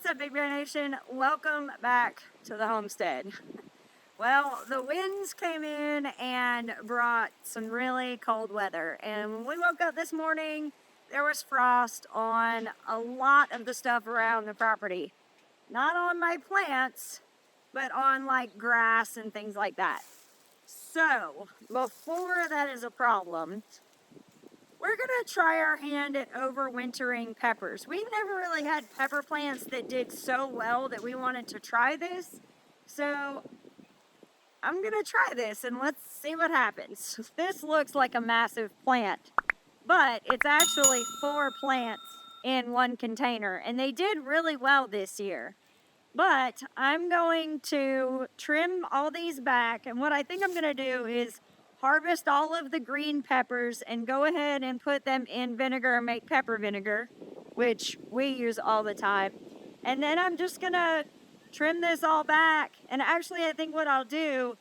up, Big Bear Nation? Welcome back to the homestead. Well, the winds came in and brought some really cold weather. And when we woke up this morning, there was frost on a lot of the stuff around the property. Not on my plants, but on like grass and things like that. So, before that is a problem, we're gonna try our hand at overwintering peppers. We've never really had pepper plants that did so well that we wanted to try this. So I'm gonna try this and let's see what happens. This looks like a massive plant, but it's actually 4 plants in one container, and they did really well this year. But I'm going to trim all these back, and what I think I'm gonna do is harvest all of the green peppers and go ahead and put them in vinegar and make pepper vinegar, which we use all the time. And then I'm just gonna trim this all back. And actually, I think what I'll do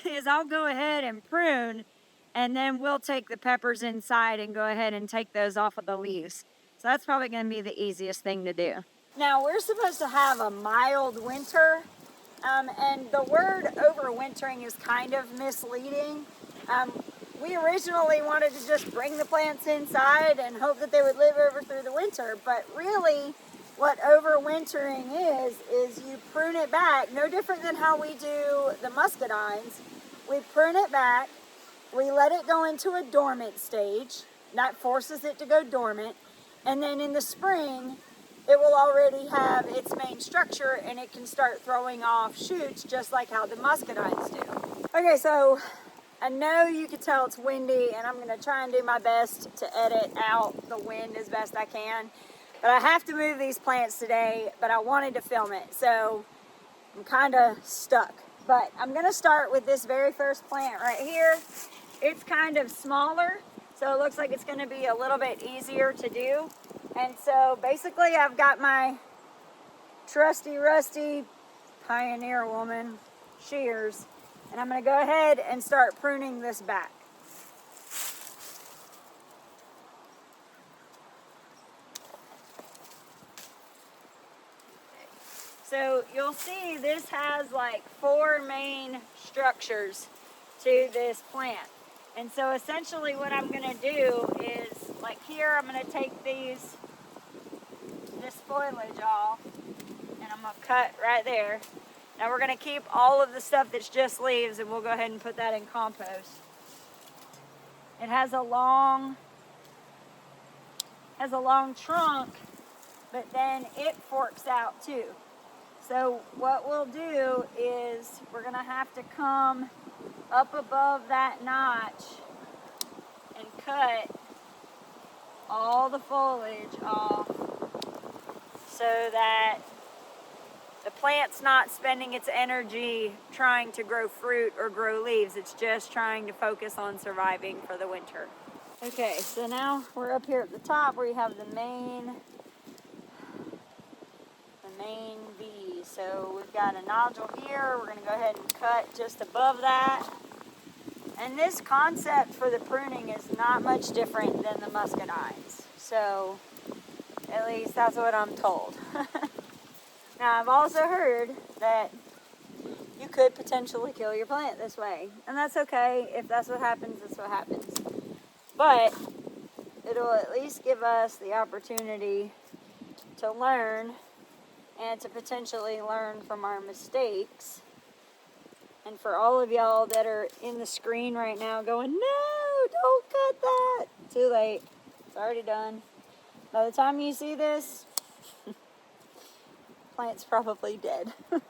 is I'll go ahead and prune, and then we'll take the peppers inside and go ahead and take those off of the leaves. So that's probably gonna be the easiest thing to do. Now, we're supposed to have a mild winter. And the word overwintering is kind of misleading. We originally wanted to just bring the plants inside and hope that they would live over through the winter, but really what overwintering is you prune it back, no different than how we do the muscadines. We prune it back, we let it go into a dormant stage, that forces it to go dormant, and then in the spring, it will already have its main structure and it can start throwing off shoots just like how the muscadines do. Okay, so I know you can tell it's windy and I'm gonna try and do my best to edit out the wind as best I can. But I have to move these plants today, but I wanted to film it, so I'm kind of stuck. But I'm gonna start with this very first plant right here. It's kind of smaller, so it looks like it's gonna be a little bit easier to do. And so basically I've got my trusty rusty Pioneer Woman shears, and I'm going to go ahead and start pruning this back. So you'll see this has like 4 main structures to this plant. And so essentially what I'm going to do is, like here, I'm going to take this foliage off, and I'm going to cut right there. Now we're going to keep all of the stuff that's just leaves, and we'll go ahead and put that in compost. It has a long trunk, but then it forks out too. So what we'll do is we're going to have to come up above that notch and cut all the foliage off so that the plant's not spending its energy trying to grow fruit or grow leaves. It's just trying to focus on surviving for the winter. Okay, so now we're up here at the top where you have the main V. So we've got a nodule here. We're going to go ahead and cut just above that. And this concept for the pruning is not much different than the muscadines. So at least that's what I'm told. Now I've also heard that you could potentially kill your plant this way. And that's okay. If that's what happens, that's what happens. But it'll at least give us the opportunity to learn and to potentially learn from our mistakes. And for all of y'all that are in the screen right now going, no, don't cut that. Too late. It's already done. By the time you see this, plant's probably dead. All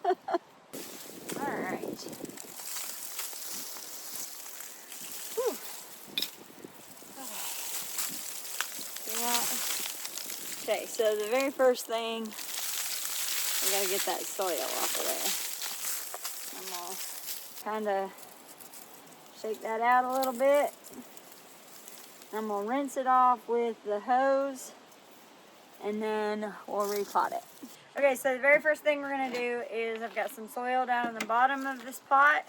right. Whew. Okay, so the very first thing, we gotta get that soil off of there. I'm gonna kind of shake that out a little bit. I'm gonna rinse it off with the hose, and then we'll repot it. Okay, so the very first thing we're gonna do is I've got some soil down in the bottom of this pot.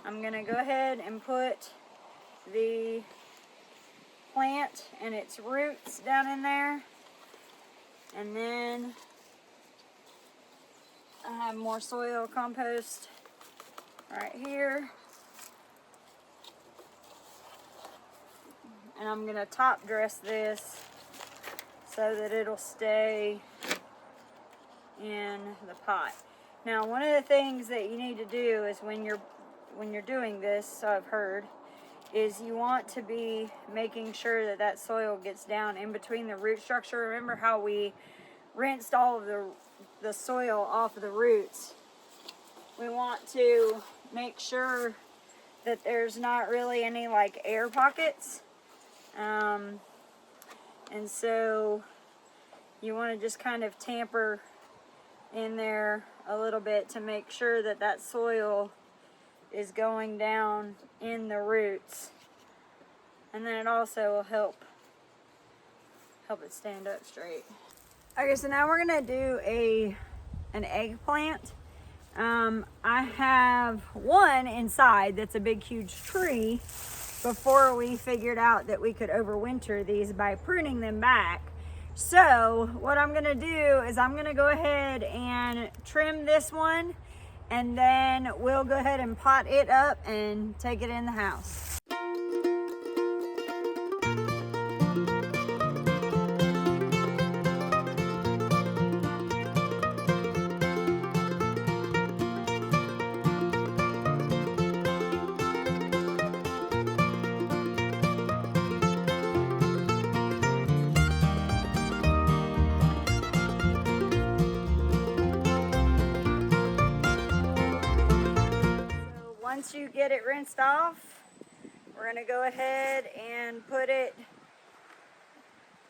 I'm gonna go ahead and put the plant and its roots down in there, and then have more soil compost right here. And I'm gonna top dress this so that it'll stay in the pot. Now, one of the things that you need to do is when you're doing this, so I've heard, is you want to be making sure that that soil gets down in between the root structure. Remember how we rinsed all of the soil off of the roots? We want to make sure that there's not really any like air pockets. And so you want to just kind of tamper in there a little bit to make sure that that soil is going down in the roots. And then it also will help it stand up straight. Okay, so now we're gonna do an eggplant. I have one inside that's a big huge tree before we figured out that we could overwinter these by pruning them back. So what I'm gonna do is I'm gonna go ahead and trim this one, and then we'll go ahead and pot it up and take it in the house. Once you get it rinsed off, we're going to go ahead and put it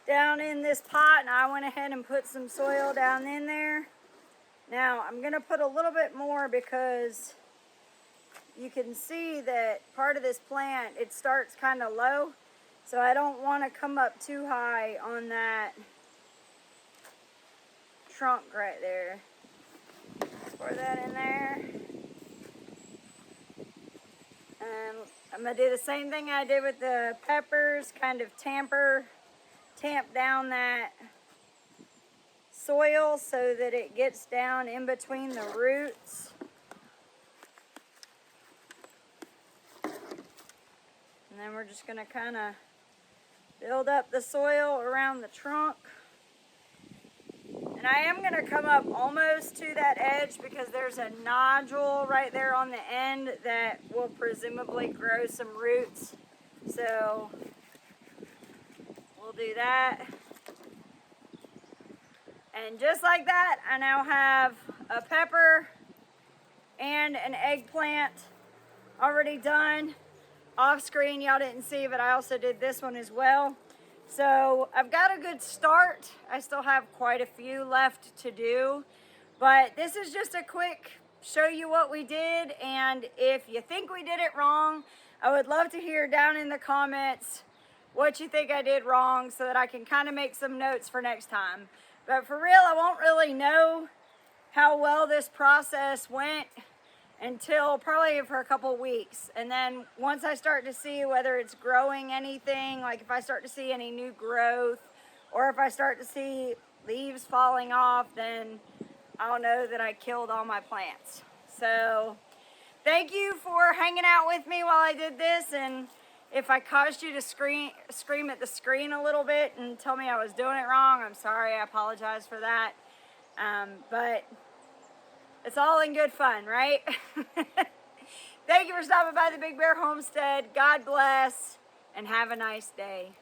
down in this pot, and I went ahead and put some soil down in there. Now I'm going to put a little bit more because you can see that part of this plant, it starts kind of low, so I don't want to come up too high on that trunk right there. Pour that in there. I'm going to do the same thing I did with the peppers, kind of tamp down that soil so that it gets down in between the roots. And then we're just going to kind of build up the soil around the trunk. And I am going to come up almost to that edge because there's a nodule right there on the end that will presumably grow some roots. So we'll do that. And just like that, I now have a pepper and an eggplant already done. Off screen, y'all didn't see, but I also did this one as well. So I've got a good start. I still have quite a few left to do, but this is just a quick show you what we did. And if you think we did it wrong, I would love to hear down in the comments what you think I did wrong so that I can kind of make some notes for next time. But for real, I won't really know how well this process went until probably for a couple weeks. And then once I start to see whether it's growing anything, like if I start to see any new growth or if I start to see leaves falling off, then I'll know that I killed all my plants. So thank you for hanging out with me while I did this. And if I caused you to scream at the screen a little bit and tell me I was doing it wrong, I'm sorry. I apologize for that. But it's all in good fun, right? Thank you for stopping by the Big Bear Homestead. God bless, and have a nice day.